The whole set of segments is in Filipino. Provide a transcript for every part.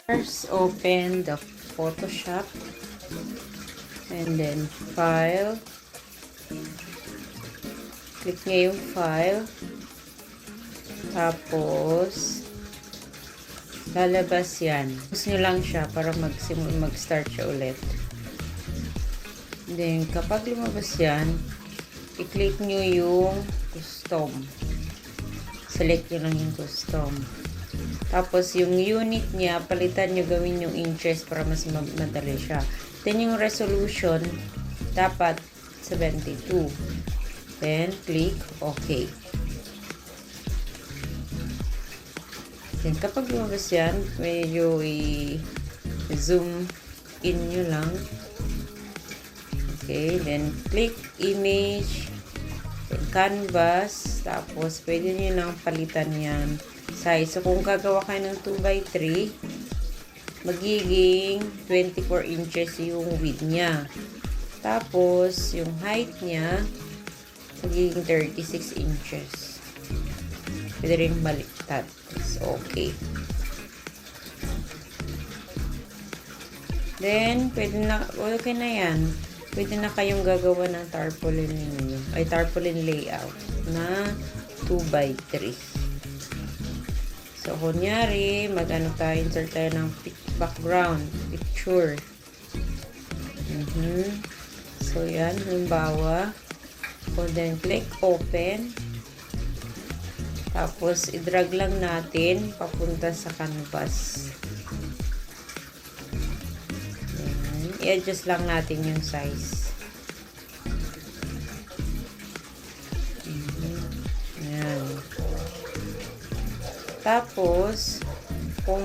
First, open the Photoshop and then file. Click nyo yung file. Tapos, lalabas yan. Gusto nyo lang siya para mag-start siya ulit. Then, kapag lumabas yan, i-click nyo yung custom. Select nyo lang yung custom. Tapos, yung unit niya, palitan nyo, gawin yung inches para mas madali siya. Then, yung resolution, dapat 72. Then, click OK. Then, kapag lumabas yan, medyo i-zoom in nyo lang. Okay, then, click image, then, canvas, tapos, pwede nyo lang palitan yan size. So, kung gagawa kayo ng 2x3, magiging 24 inches yung width niya. Tapos, yung height niya, magiging 36 inches. Pwede rin baliktad. So, okay. Then, okay na yan. Pwede na kayong gagawa ng tarpaulin ninyo. Ay, tarpaulin layout na 2x3. So, kunyari, insert tayo ng background, picture. So, yan, halimbawa. So, then, click open. Tapos, i-drag lang natin papunta sa canvas. I-adjust lang natin yung size. Ayan. Tapos, kung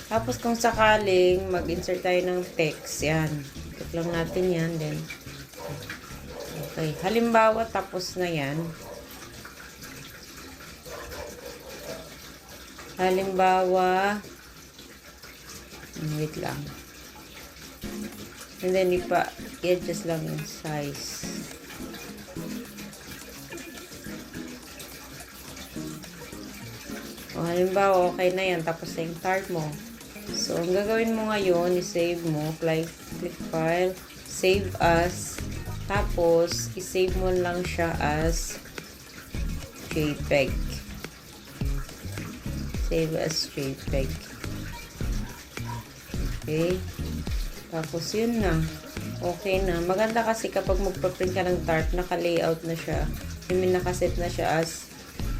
tapos kung sakaling mag-insert tayo ng text, yan. Click lang natin yan, then okay. Halimbawa, tapos na yan. Halimbawa, wait lang. And then, i-adjust lang yung size. O, halimbawa, okay na yan. Tapos na yung start mo. So, ang gagawin mo ngayon, i-save mo. Click file, save as. Tapos, i-save mo lang siya as JPEG. Save as JPEG. Okay. Tapos, yun na. Okay na. Maganda kasi kapag magpa-print ka ng tart, naka-layout na siya. Nakaset na siya as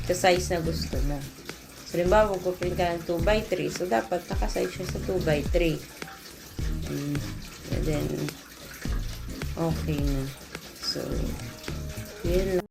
the size na gusto mo. So, halimbawa, magpa-print ka ng 2x3. So, dapat naka-size siya sa 2x3. And then, okay na. So, yun lang.